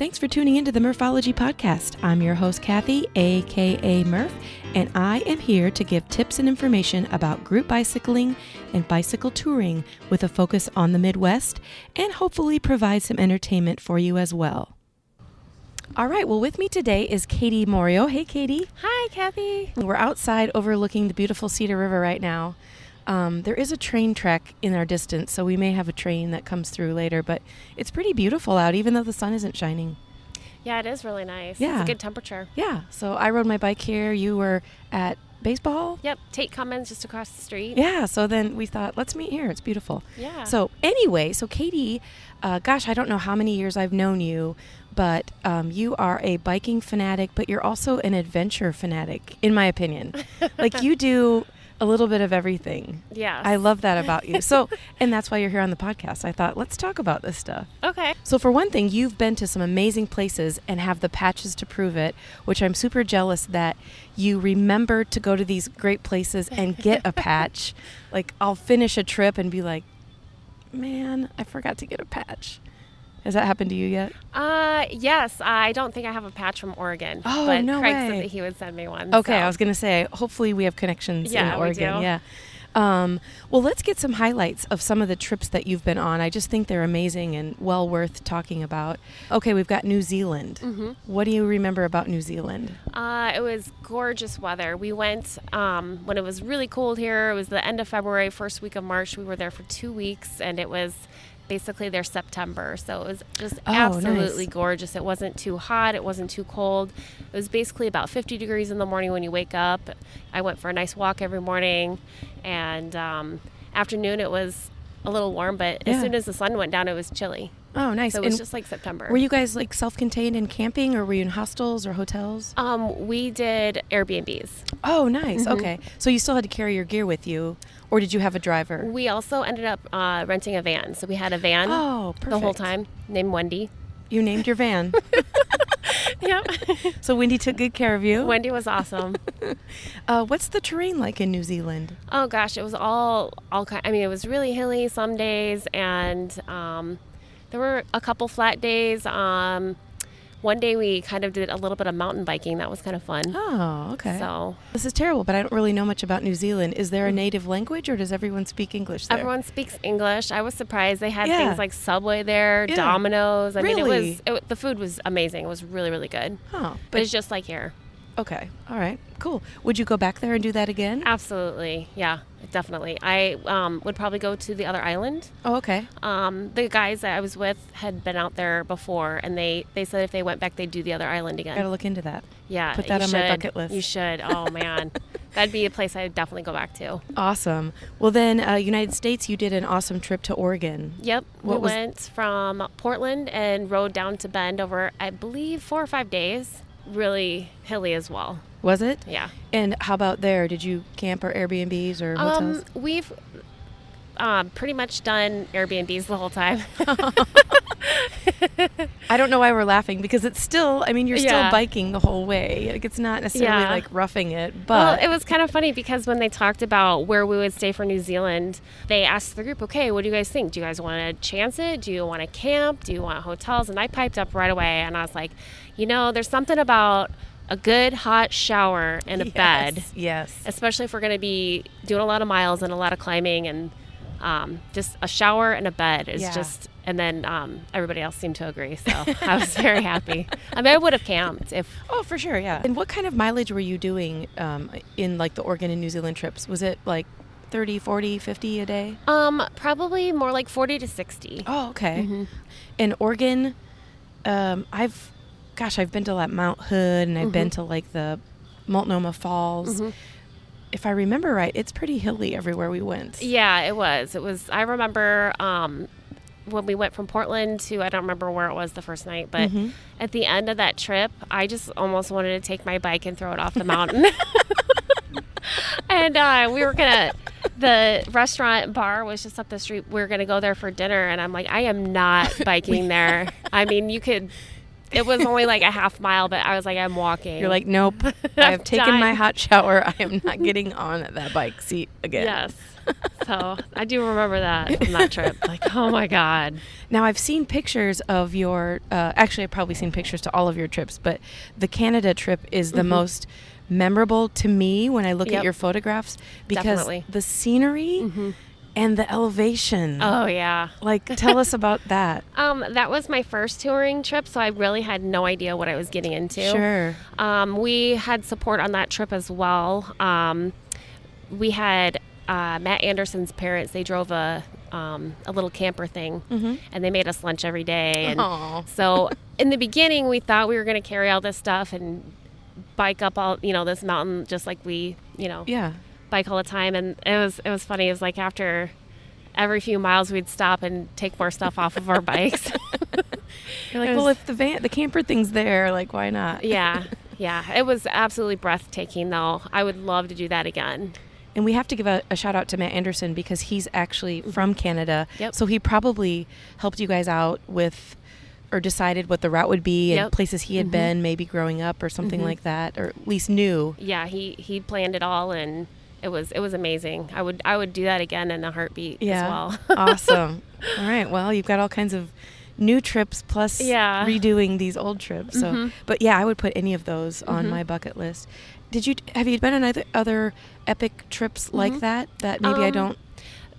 Thanks for tuning into the Murphology Podcast. I'm your host, Kathy, aka Murph, and I am here to give tips and information about group bicycling and bicycle touring with a focus on the Midwest and hopefully provide some entertainment for you as well. All right, well, with me today is Katie Morio. Hey, Katie. Hi, Kathy. We're outside overlooking the beautiful Cedar River right now. There is a train track in our distance, so we may have a train that comes through later, but it's pretty beautiful out, even though the sun isn't shining. Yeah, it is really nice. Yeah. It's a good temperature. Yeah, so I rode my bike here. You were at baseball? Yep, Tate Cummins just across the street. Yeah, so then we thought, let's meet here. It's beautiful. Yeah. So anyway, Katie, gosh, I don't know how many years I've known you, but you are a biking fanatic, but you're also an adventure fanatic, in my opinion. Like, you do a little bit of everything. Yes. I love that about you. So, and that's why you're here on the podcast. I thought, let's talk about this stuff. Okay. So for one thing, you've been to some amazing places and have the patches to prove it, which I'm super jealous that you remember to go to these great places and get a patch. Like, I'll finish a trip and be like, man, I forgot to get a patch. Has that happened to you yet? Yes. I don't think I have a patch from Oregon. Oh, but no Craig way. said that he would send me one. Okay, so. I was going to say, hopefully we have connections in Oregon. We do. Yeah. Well, let's get some highlights of some of the trips that you've been on. I just think they're amazing and well worth talking about. Okay, we've got New Zealand. Mm-hmm. What do you remember about New Zealand? It was gorgeous weather. We went when it was really cold here. It was the end of February, first week of March. We were there for 2 weeks, and it was basically their September. So it was just absolutely gorgeous. It wasn't too hot. It wasn't too cold. It was basically about 50 degrees in the morning when you wake up. I went for a nice walk every morning, and afternoon it was a little warm, but as soon as the sun went down, it was chilly. Oh, nice. So it was just like September. Were you guys like self-contained and camping, or were you in hostels or hotels? We did Airbnbs. Oh, nice. Mm-hmm. Okay. So you still had to carry your gear with you, or did you have a driver? We also ended up renting a van. So we had a van the whole time named Wendy. You named your van. Yep. So Wendy took good care of you? Wendy was awesome. What's the terrain like in New Zealand? Oh, gosh. It was all kind. I mean, it was really hilly some days, and there were a couple flat days. One day we kind of did a little bit of mountain biking. That was kind of fun. Oh, okay. So this is terrible, but I don't really know much about New Zealand. Is there a native language, or does everyone speak English there? Everyone speaks English. I was surprised. They had things like Subway there, Domino's. I mean, the food was amazing. It was really, really good. Oh, but it's just like here. Okay. All right. Cool. Would you go back there and do that again? Absolutely. Yeah, definitely. I would probably go to the other island. Oh, okay. The guys that I was with had been out there before, and they said if they went back, they'd do the other island again. Got to look into that. Yeah. Put that on my bucket list. You should. Oh, man. That'd be a place I'd definitely go back to. Awesome. Well, then, United States, you did an awesome trip to Oregon. Yep. We went from Portland and rode down to Bend over, I believe, 4 or 5 days. Really hilly as well. Was it? Yeah. And how about there? Did you camp or Airbnbs or hotels? We've pretty much done Airbnbs the whole time. I don't know why we're laughing, because it's still, I mean, you're still biking the whole way. Like, it's not necessarily like roughing it, but. Well, it was kind of funny because when they talked about where we would stay for New Zealand, they asked the group, okay, what do you guys think? Do you guys want to chance it? Do you want to camp? Do you want hotels? And I piped up right away, and I was like, there's something about a good hot shower and a bed. Yes. Especially if we're going to be doing a lot of miles and a lot of climbing, and just a shower and a bed is just, and then everybody else seemed to agree. So I was very happy. I mean, I would have camped if. Oh, for sure. Yeah. And what kind of mileage were you doing in like the Oregon and New Zealand trips? Was it like 30, 40, 50 a day? Probably more like 40 to 60. Oh, okay. Mm-hmm. In Oregon, I've been to like Mount Hood, and I've been to like the Multnomah Falls. Mm-hmm. If I remember right, it's pretty hilly everywhere we went. Yeah, it was. I remember when we went from Portland to, I don't remember where it was the first night, but at the end of that trip, I just almost wanted to take my bike and throw it off the mountain. And we were the restaurant bar was just up the street. We were going to go there for dinner, and I'm like, I am not biking there. I mean, you could It was only like a half mile, but I was like, I'm walking. You're like, nope. I've taken my hot shower. I am not getting on that bike seat again. Yes. So I do remember that from that trip. Like, oh my God. Now, I've seen pictures of your, actually, I've probably seen pictures to all of your trips, but the Canada trip is the most memorable to me when I look at your photographs, because Definitely. the scenery and the elevation. Oh, yeah. Like, tell us about that. That was my first touring trip, so I really had no idea what I was getting into. Sure. We had support on that trip as well. We had Matt Anderson's parents. They drove a little camper thing, and they made us lunch every day. And so in the beginning, we thought we were going to carry all this stuff and bike up all, this mountain just like we, bike all the time. And it was funny. It was like after every few miles we'd stop and take more stuff off of our bikes. You're like, well, if the camper thing's there, like, why not? Yeah. It was absolutely breathtaking, though. I would love to do that again. And we have to give a shout out to Matt Anderson, because he's actually from Canada. Yep. So he probably helped you guys out with, or decided what the route would be and places he had been maybe growing up or something like that, or at least knew. Yeah, he planned it all, and it was amazing. I would do that again in a heartbeat as well. Awesome. All right. Well, you've got all kinds of new trips plus redoing these old trips. So, but yeah, I would put any of those on my bucket list. Have you been on other epic trips like that maybe I don't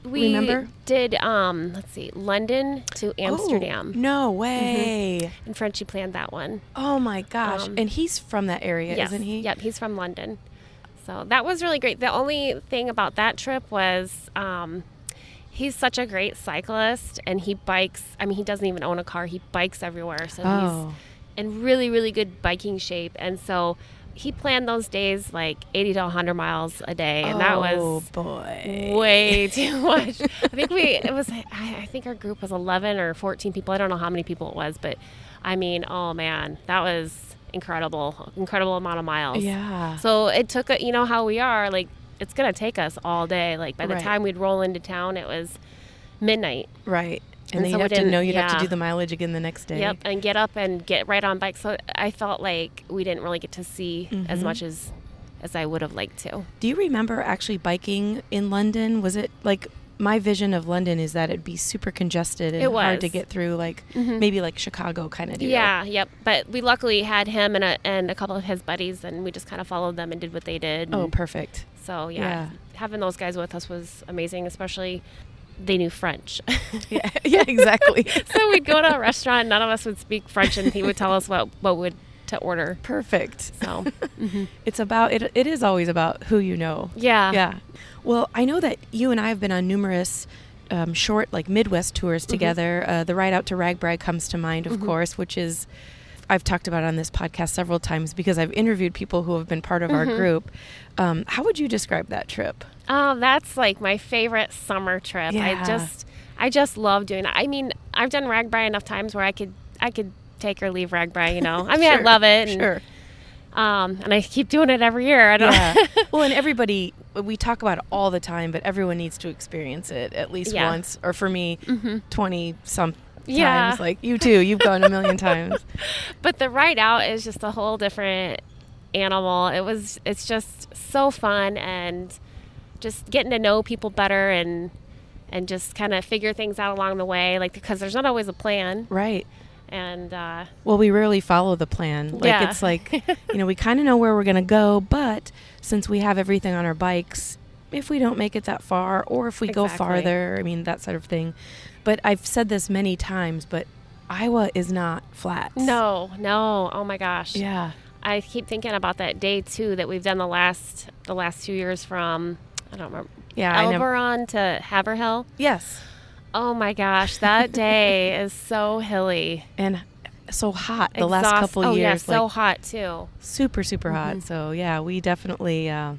remember? We did, let's see, London to Amsterdam. Oh, no way. And Frenchie planned that one. Oh my gosh. And he's from that area, isn't he? Yep, he's from London. So that was really great. The only thing about that trip was he's such a great cyclist, and he bikes. I mean, he doesn't even own a car. He bikes everywhere. So he's in really, really good biking shape. And so he planned those days like 80 to 100 miles a day, and that was way too much. I think our group was 11 or 14 people. I don't know how many people it was, but I mean, oh man, that was incredible amount of miles. Yeah. So it took, how we are, like, it's going to take us all day. Like, by the time we'd roll into town, it was midnight. Right. And then you'd have to do the mileage again the next day. Yep, and get up and get right on bike. So I felt like we didn't really get to see as much as I would have liked to. Do you remember actually biking in London? Was it like, my vision of London is that it'd be super congested and hard to get through, like maybe like Chicago kind of deal. Yeah, yep. But we luckily had him and a couple of his buddies, and we just kind of followed them and did what they did. Oh, perfect. So having those guys with us was amazing, especially they knew French. Yeah, exactly. So we'd go to a restaurant, none of us would speak French, and he would tell us what to order. Perfect. So it's about it is always about who you know. Yeah. Well, I know that you and I have been on numerous short, like, Midwest tours together. The ride out to Ragbri comes to mind, of course, which is, I've talked about on this podcast several times because I've interviewed people who have been part of our group. How would you describe that trip? Oh, that's like my favorite summer trip. Yeah. I just love doing it. I mean, I've done Ragbri enough times where I could take or leave Ragbri, I mean, I love it. And, and I keep doing it every year. Well, and everybody, we talk about it all the time, but everyone needs to experience it at least once, or for me, 20 some times. Like you too, you've gone a million times. But the ride out is just a whole different animal. It's just so fun, and just getting to know people better and just kind of figure things out along the way, like, because there's not always a plan. Right. And well, we rarely follow the plan. Like, it's like, we kind of know where we're going to go, but since we have everything on our bikes, if we don't make it that far, or if we go farther, I mean, that sort of thing. But I've said this many times, but Iowa is not flat. No. Oh my gosh. Yeah. I keep thinking about that day too that we've done the last 2 years from, I don't remember. Yeah. Elberon to Haverhill. Yes. Oh my gosh, that day is so hilly and so hot. The last couple years, yeah, so hot too. Super, super hot. So yeah, we definitely. I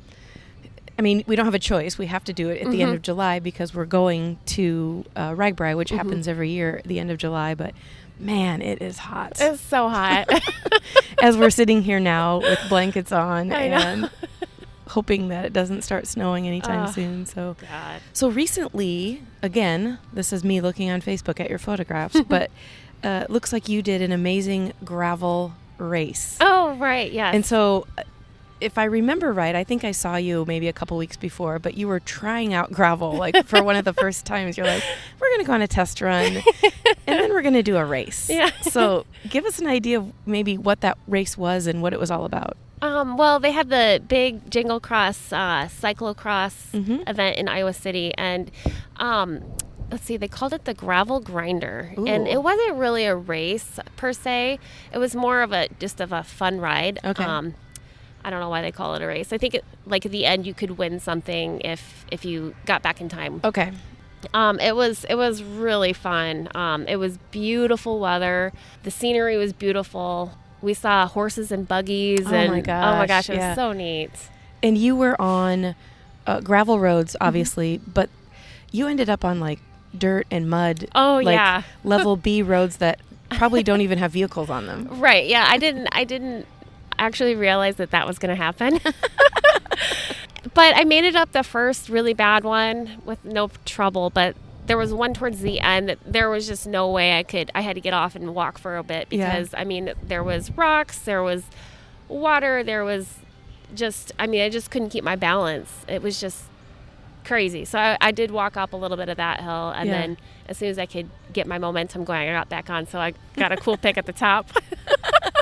mean, we don't have a choice. We have to do it at the end of July because we're going to Ragbri, which happens every year at the end of July. But man, it is hot. It's so hot. As we're sitting here now with blankets on I and know. hoping that it doesn't start snowing anytime soon. So recently, again, this is me looking on Facebook at your photographs, but looks like you did an amazing gravel race. Oh, right. Yes. And so if I remember right, I think I saw you maybe a couple weeks before, but you were trying out gravel like for one of the first times. You're like, we're going to go on a test run and then we're going to do a race. Yeah. So give us an idea of maybe what that race was and what it was all about. Well, they had the big Jingle Cross cyclocross event in Iowa City, and let's see, they called it the Gravel Grinder. Ooh. And it wasn't really a race per se. It was more of a fun ride. Okay. I don't know why they call it a race. I think like at the end you could win something if you got back in time. Okay. It was really fun. It was beautiful weather. The scenery was beautiful. We saw horses and buggies. Oh my gosh, it was so neat. And you were on gravel roads, obviously, but you ended up on like dirt and mud. Oh, like, yeah. level B roads that probably don't even have vehicles on them. Right. Yeah. I didn't actually realize that was going to happen. But I made it up the first really bad one with no trouble. But there was one towards the end that there was just no way I had to get off and walk for a bit because, I mean, there was rocks, there was water, there was I just couldn't keep my balance. It was just crazy. So I did walk up a little bit of that hill, and then as soon as I could get my momentum going, I got back on. So I got a cool pick at the top.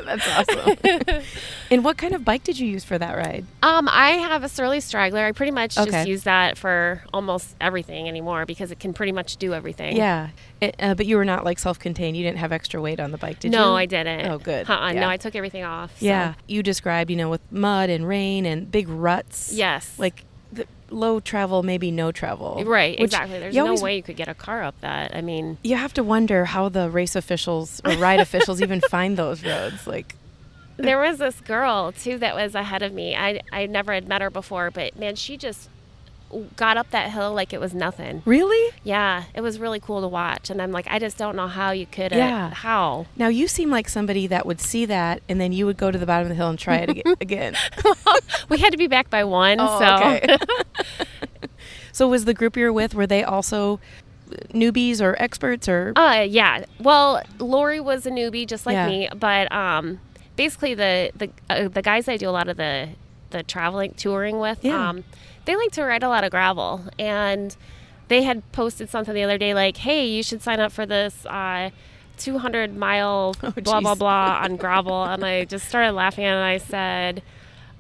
That's awesome. And what kind of bike did you use for that ride? I have a Surly Straggler. I pretty much Okay. just use that for almost everything anymore because it can pretty much do everything. Yeah. But you were not like self-contained. You didn't have extra weight on the bike, did you? No, I didn't. Oh, good. Yeah. Yeah. No, I took everything off. So. Yeah. You described, with mud and rain and big ruts. Yes. Like the low travel, maybe no travel. Right, Which exactly. There's you no always- way you could get a car up that. I mean, You have to wonder how the race officials or ride officials even find those roads. Like, there was this girl, too, that was ahead of me. I never had met her before, but, man, she just got up that hill like it was nothing. really? Yeah, it was really cool to watch. And I'm like, I just don't know how you could. Yeah. How? Now, you seem like somebody that would see that and then you would go to the bottom of the hill and try it again. We had to be back by 1, Oh, so. okay. So was the group you were with, were they also newbies or experts or? Yeah. Well, Lori was a newbie just like Yeah. me, but basically the guys I do a lot of the traveling touring with, Yeah. they like to ride a lot of gravel, and they had posted something the other day like, "Hey, you should sign up for this 200-mile blah blah geez. blah on gravel," and I just started laughing and I said,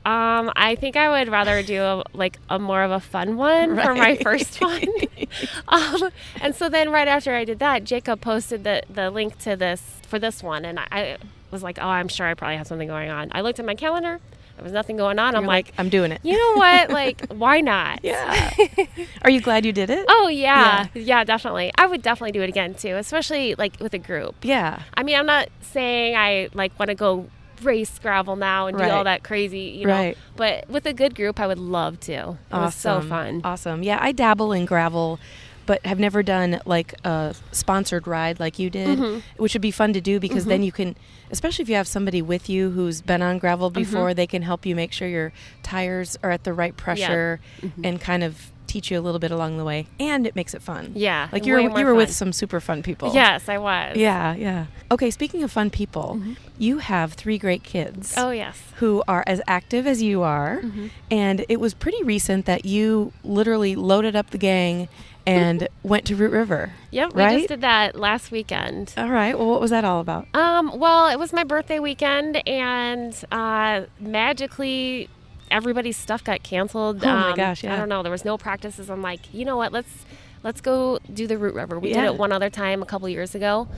I think I would rather do a more of a fun one for my Right. first one. And so then right after I did that, Jacob posted the link to this one, and I was like, oh, I'm sure I probably have something going on. I looked at my calendar. There was nothing going on. You're I'm like, I'm doing it. you know what? Like, why not? Yeah. Are you glad you did it? Oh, yeah. Yeah, definitely. I would definitely do it again, too, especially, with a group. Yeah. I mean, I'm not saying I, want to go race gravel now and do all Right. that crazy, you know. Right. But with a good group, I would love to. It was so fun. Awesome. Yeah, I dabble in gravel, but have never done like a sponsored ride like you did, which would be fun to do because then you can, especially if you have somebody with you who's been on gravel before, they can help you make sure your tires are at the right pressure and kind of teach you a little bit along the way, and it makes it fun. Yeah, like way you more were with fun. some super fun people. Yes, I was. Yeah. Okay, speaking of fun people, you have 3 great kids. Oh, yes. Who are as active as you are, and it was pretty recent that you literally loaded up the gang and went to Root River. Yep, we right? just did that last weekend. All right. Well, what was that all about? Well, it was my birthday weekend, and magically everybody's stuff got canceled. Oh my gosh, yeah. I don't know. There was no practices. I'm like, you know what? Let's go do the Root River. We did Yeah. it one other time a couple years ago,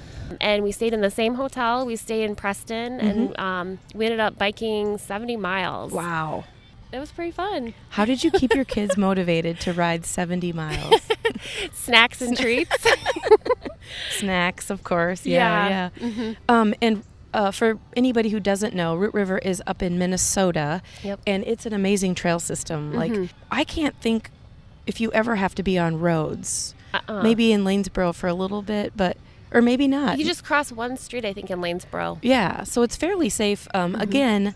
and we stayed in the same hotel. We stayed in Preston, and we ended up biking 70 miles. Wow. It was pretty fun. How did you keep your kids motivated to ride 70 miles? Snacks and treats. Snacks, of course. Yeah. And for anybody who doesn't know, Root River is up in Minnesota, Yep. and it's an amazing trail system. Like, I can't think if you ever have to be on roads. Maybe in Lanesboro for a little bit, or maybe not. You just cross one street, I think, in Lanesboro. Yeah, so it's fairly safe. Again,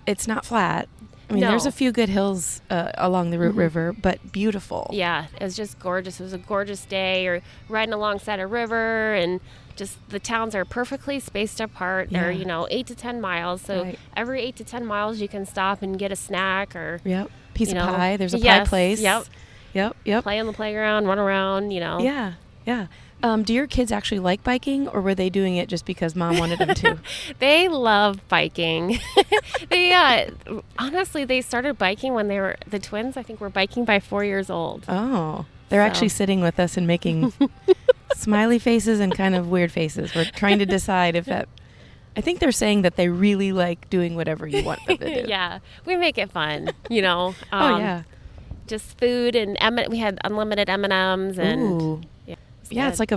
it's not flat. I mean, No. there's a few good hills along the Root River, but beautiful. Yeah, it was just gorgeous. It was a gorgeous day. You're riding alongside a river, and just the towns are perfectly spaced apart. They're, 8 to 10 miles. So every 8 to 10 miles you can stop and get a snack or piece of pie. There's a pie place. Yep. Play on the playground, run around, Yeah. Do your kids actually like biking, or were they doing it just because mom wanted them to? They love biking. Honestly, they started biking when the twins, I think, were biking by 4 years old. Oh, they're actually sitting with us and making smiley faces and kind of weird faces. We're trying to decide if that... I think they're saying that they really like doing whatever you want them to do. Yeah, we make it fun, Oh, yeah. Just food and we had unlimited M&Ms and... Ooh. Yeah, it's like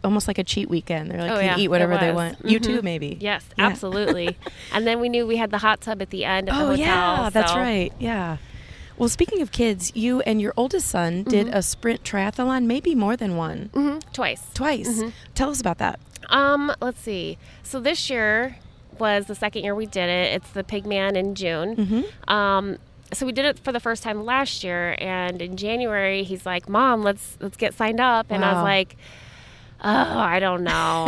almost like a cheat weekend. They're like, can eat whatever they want. Mm-hmm. You too, maybe. Yes, absolutely. And then we knew we had the hot tub at the end of the hotel. Oh, yeah, that's right. Yeah. Well, speaking of kids, you and your oldest son did a sprint triathlon, maybe more than one. Mm-hmm. Twice. Mm-hmm. Tell us about that. Let's see. So this year was the second year we did it. It's the Pigman in June. Mm-hmm. So we did it for the first time last year, and in January he's like, "Mom, let's get signed up." And I was like, "Oh, I don't know."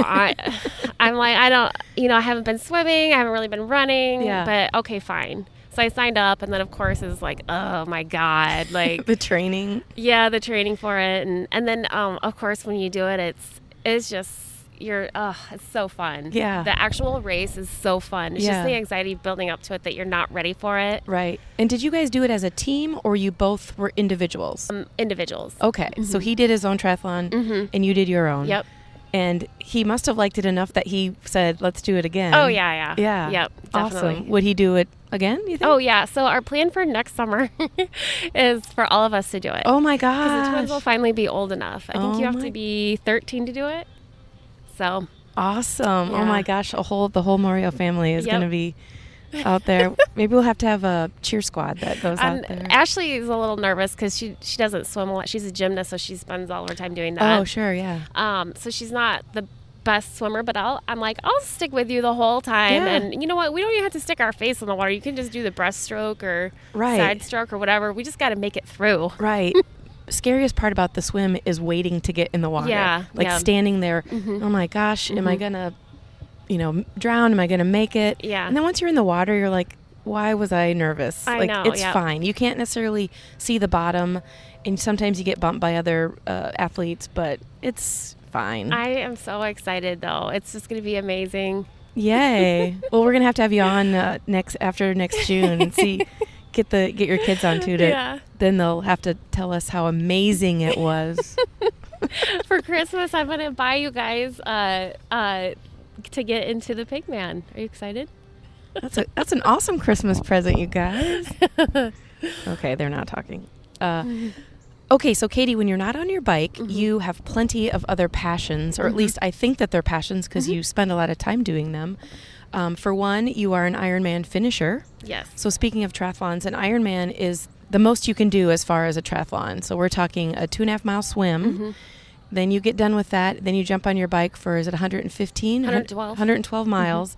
I'm like, I don't, I haven't been swimming, I haven't really been running, but okay, fine. So I signed up, and then of course it was like, oh my God, like the training. Yeah, the training for it, and then of course when you do it, it's just. It's so fun. Yeah. The actual race is so fun. It's just the anxiety building up to it that you're not ready for it. Right. And did you guys do it as a team, or you both were individuals? Individuals. Okay. Mm-hmm. So he did his own triathlon and you did your own. Yep. And he must have liked it enough that he said, let's do it again. Oh, yeah. Yeah. Yep, definitely. Awesome. Would he do it again, you think? Oh, yeah. So our plan for next summer is for all of us to do it. Oh, my gosh. Because the twins will finally be old enough. I think you have to be 13 to do it. So awesome. Yeah. Oh my gosh, the whole Morio family is going to be out there. Maybe we'll have to have a cheer squad that goes out there. Ashley is a little nervous because she doesn't swim a lot. She's a gymnast, so she spends all her time doing that. Oh, sure, yeah. So she's not the best swimmer, but I'll stick with you the whole time. Yeah. And you know what? We don't even have to stick our face in the water. You can just do the breaststroke or side stroke or whatever. We just got to make it through. Right. Scariest part about the swim is waiting to get in the water. Yeah. Standing there. Mm-hmm. Oh my gosh, am I gonna, drown? Am I gonna make it? Yeah. And then once you're in the water, you're like, why was I nervous? I know. It's fine. You can't necessarily see the bottom, and sometimes you get bumped by other athletes, but it's fine. I am so excited though. It's just gonna be amazing. Yay! Well, we're gonna have to have you on after next June and see. Get your kids on too. Then they'll have to tell us how amazing it was. For Christmas, I'm gonna buy you guys to get into the Pigman. Are you excited? That's an awesome Christmas present, you guys. Okay, they're not talking. Okay, so Katie, when you're not on your bike, you have plenty of other passions, or at least I think that they're passions because you spend a lot of time doing them. For one, you are an Ironman finisher. Yes. So speaking of triathlons, an Ironman is the most you can do as far as a triathlon. So we're talking a 2.5 mile swim. Mm-hmm. Then you get done with that. Then you jump on your bike for, is it 115? 112 miles.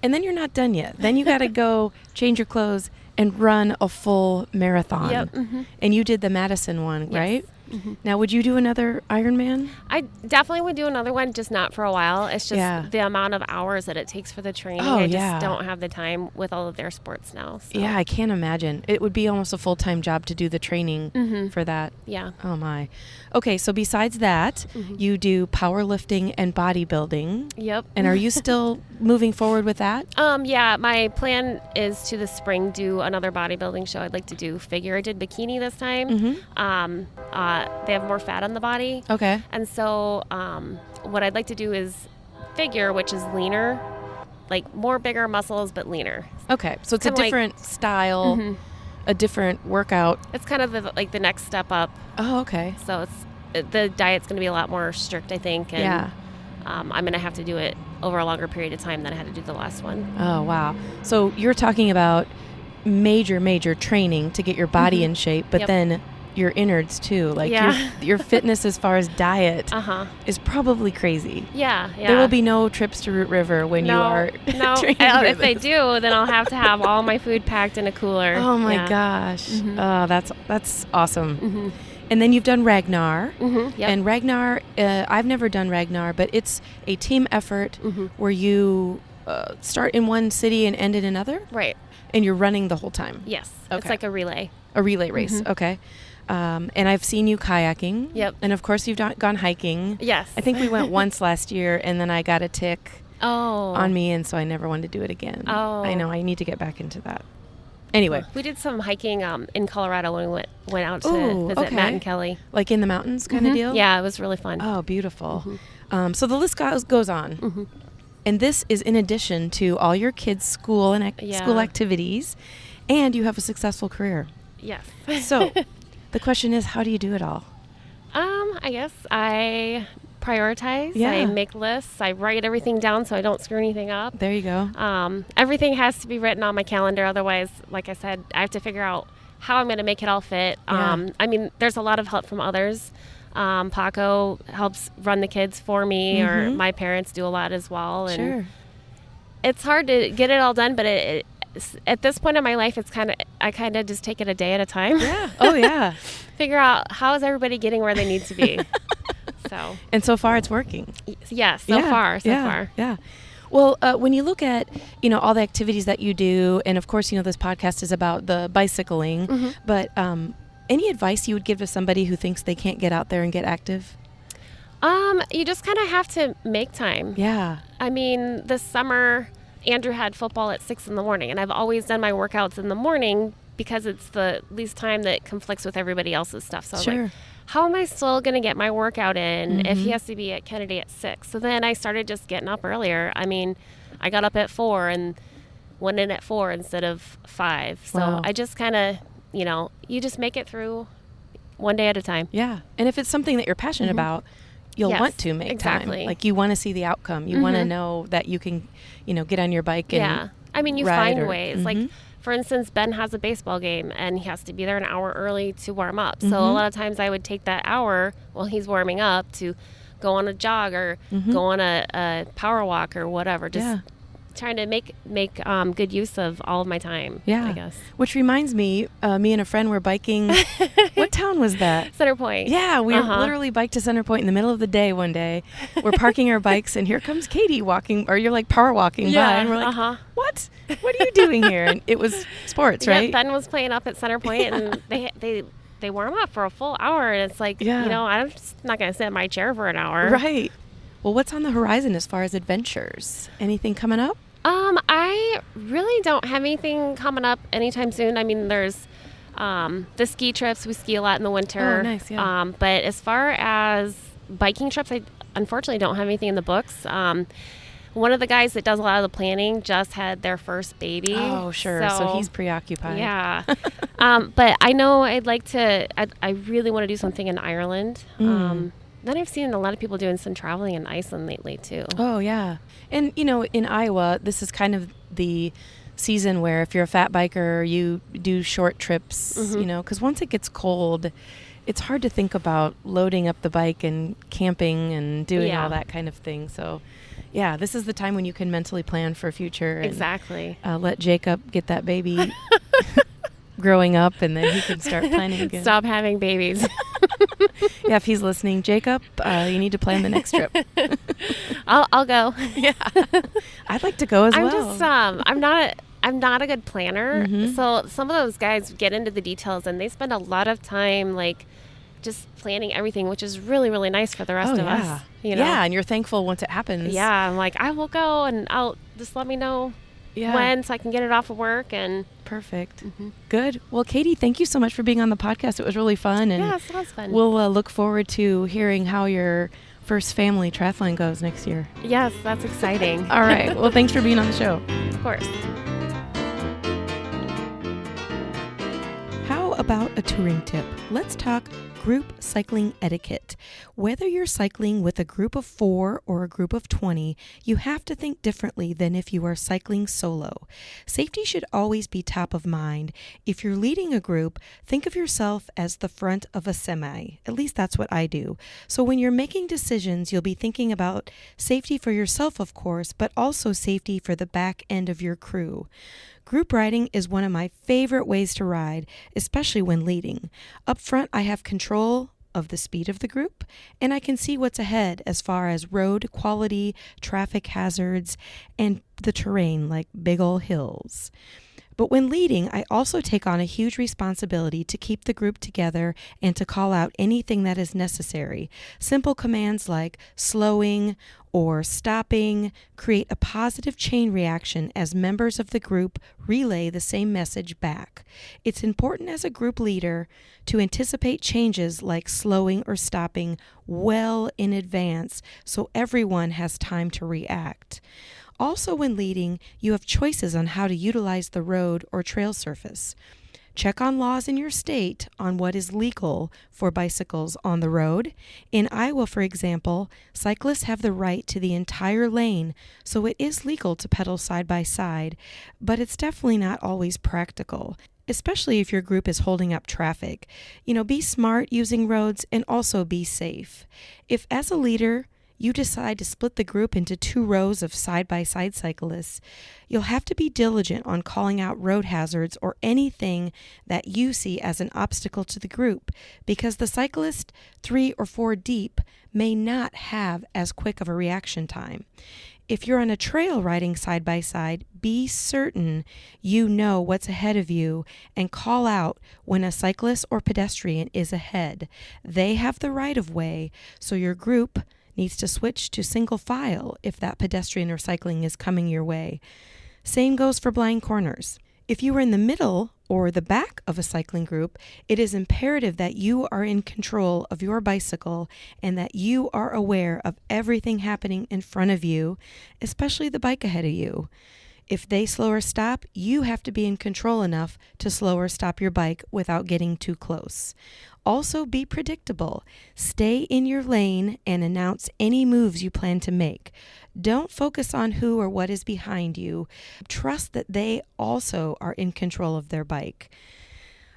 And then you're not done yet. Then you got to go change your clothes and run a full marathon. Yep. And you did the Madison one, right? Mm-hmm. Now, would you do another Ironman? I definitely would do another one, just not for a while. It's just the amount of hours that it takes for the training. I just don't have the time with all of their sports now. So. Yeah, I can't imagine. It would be almost a full-time job to do the training for that. Yeah. Oh, my. Okay, so besides that, you do powerlifting and bodybuilding. Yep. And are you still moving forward with that? Yeah, my plan is to this spring do another bodybuilding show. I'd like to do figure. I did bikini this time. They have more fat on the body. Okay. And so what I'd like to do is figure, which is leaner, like more bigger muscles, but leaner. Okay. So it's a different style, a different workout. It's kind of the next step up. Oh, okay. So the diet's going to be a lot more strict, I think. And, I'm going to have to do it over a longer period of time than I had to do the last one. Oh, wow. So you're talking about major training to get your body in shape, but then your innards too, like your fitness as far as diet is probably crazy. Yeah. There will be no trips to Root River when you are training for if they do, then I'll have to have all my food packed in a cooler. Oh my gosh. Oh, that's awesome. And then you've done Ragnar. Mm-hmm. Yep. And Ragnar, I've never done Ragnar, but it's a team effort where you start in one city and end in another? Right. And you're running the whole time? Yes. Okay. It's like a relay. A relay race. Okay. And I've seen you kayaking. Yep. And of course you've gone hiking. Yes. I think we went once last year, and then I got a tick on me, and so I never wanted to do it again. Oh. I know. I need to get back into that. Anyway. We did some hiking in Colorado when we went out to visit Matt and Kelly. Like in the mountains kind of deal? Yeah, it was really fun. Oh, beautiful. So the list goes on. And this is in addition to all your kids' school and school activities, and you have a successful career. Yes. So the question is, how do you do it all? I guess I prioritize. Yeah. I make lists. I write everything down so I don't screw anything up. There you go. Everything has to be written on my calendar. Otherwise, like I said, I have to figure out how I'm going to make it all fit. Yeah. I mean, there's a lot of help from others. Paco helps run the kids for me, or my parents do a lot as well. And Sure. it's hard to get it all done, but at this point in my life, I kind of just take it a day at a time. Yeah. Oh, yeah. Figure out how is everybody getting where they need to be. And so far it's working. Yes, so far. Yeah. Well, when you look at, all the activities that you do, and of course, this podcast is about the bicycling, but any advice you would give to somebody who thinks they can't get out there and get active? You just kind of have to make time. Yeah. I mean, this summer, Andrew had football at 6 a.m, and I've always done my workouts in the morning because it's the least time that conflicts with everybody else's stuff. So I was like, how am I still going to get my workout in if he has to be at Kennedy at 6? So then I started just getting up earlier. I mean, I got up at 4 and went in at 4 instead of 5. So I just kind of, you just make it through one day at a time. Yeah. And if it's something that you're passionate about, you'll want to make time. Like you want to see the outcome. You want to know that you can, get on your bike and I mean, you find ways. Like, for instance, Ben has a baseball game and he has to be there an hour early to warm up. So a lot of times I would take that hour while he's warming up to go on a jog or go on a power walk or whatever. Just trying to make good use of all of my time, I guess. Which reminds me, me and a friend were biking. What town was that? Center Point. Yeah, we literally biked to Center Point in the middle of the day one day. We're parking our bikes, and here comes Katie walking, or you're like power walking by, and we're like, what? What are you doing here? And it was sports, right? Yeah, Ben was playing up at Center Point, and they warm up for a full hour, and it's like, I'm just not going to sit in my chair for an hour. Right. Well, what's on the horizon as far as adventures? Anything coming up? I really don't have anything coming up anytime soon. I mean, there's the ski trips. We ski a lot in the winter. Oh, nice, yeah. But as far as biking trips, I unfortunately don't have anything in the books. One of the guys that does a lot of the planning just had their first baby. Oh, sure. So he's preoccupied. Yeah. But I know I really want to do something in Ireland. Then I've seen a lot of people doing some traveling in Iceland lately, too. Oh, yeah. And, in Iowa, this is kind of the season where if you're a fat biker, you do short trips, because once it gets cold, it's hard to think about loading up the bike and camping and doing all that kind of thing. So, yeah, this is the time when you can mentally plan for future. And, exactly. Let Jacob get that baby growing up, and then he can start planning again. Stop having babies. Yeah, if he's listening, Jacob, you need to plan the next trip. I'll go. Yeah, I'd like to go as well. I'm not a good planner. So some of those guys get into the details, and they spend a lot of time like just planning everything, which is really, really nice for the rest of us. Yeah, and you're thankful once it happens. Yeah, I'm like, I will go, and I'll just let me know when, so I can get it off of work. And perfect. Good. Well, Katie, thank you so much for being on the podcast. It was really fun. And yes, it was fun. We'll look forward to hearing how your first family triathlon goes next year. Yes, that's exciting. All right. Well, thanks for being on the show. Of course. How about a touring tip? Let's talk group cycling etiquette. Whether you're cycling with a group of 4 or a group of 20, you have to think differently than if you are cycling solo. Safety should always be top of mind. If you're leading a group, think of yourself as the front of a semi. At least that's what I do. So when you're making decisions, you'll be thinking about safety for yourself, of course, but also safety for the back end of your crew. Group riding is one of my favorite ways to ride, especially when leading. Up front, I have control of the speed of the group, and I can see what's ahead as far as road quality, traffic hazards, and the terrain like big old hills. But when leading, I also take on a huge responsibility to keep the group together and to call out anything that is necessary. Simple commands like slowing or stopping create a positive chain reaction as members of the group relay the same message back. It's important as a group leader to anticipate changes like slowing or stopping well in advance so everyone has time to react. Also, when leading, you have choices on how to utilize the road or trail surface. Check on laws in your state on what is legal for bicycles on the road. In Iowa, for example, cyclists have the right to the entire lane, so it is legal to pedal side by side, but it's definitely not always practical, especially if your group is holding up traffic. Be smart using roads and also be safe. If, as a leader, you decide to split the group into 2 rows of side-by-side cyclists, you'll have to be diligent on calling out road hazards or anything that you see as an obstacle to the group, because the cyclist 3 or 4 deep may not have as quick of a reaction time. If you're on a trail riding side by side, be certain you know what's ahead of you and call out when a cyclist or pedestrian is ahead. They have the right of way, so your group needs to switch to single file if that pedestrian or cycling is coming your way. Same goes for blind corners. If you are in the middle or the back of a cycling group, it is imperative that you are in control of your bicycle and that you are aware of everything happening in front of you, especially the bike ahead of you. If they slow or stop, you have to be in control enough to slow or stop your bike without getting too close. Also, be predictable. Stay in your lane and announce any moves you plan to make. Don't focus on who or what is behind you. Trust that they also are in control of their bike.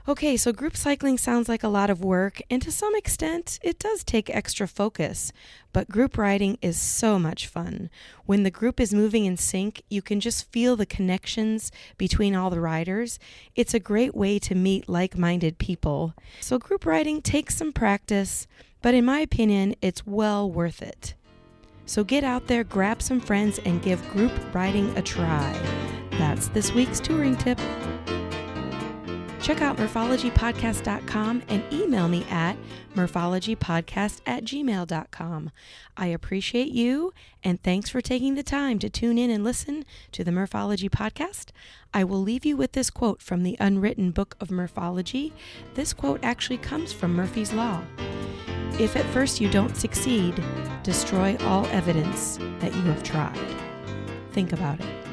Okay, so group cycling sounds like a lot of work, and to some extent, it does take extra focus. But group riding is so much fun. When the group is moving in sync, you can just feel the connections between all the riders. It's a great way to meet like-minded people. So group riding takes some practice, but in my opinion, it's well worth it. So get out there, grab some friends, and give group riding a try. That's this week's touring tip. Check out murphologypodcast.com and email me at murphologypodcast@gmail.com. I appreciate you, and thanks for taking the time to tune in and listen to the Murphology Podcast. I will leave you with this quote from the unwritten book of Murphology. This quote actually comes from Murphy's Law. If at first you don't succeed, destroy all evidence that you have tried. Think about it.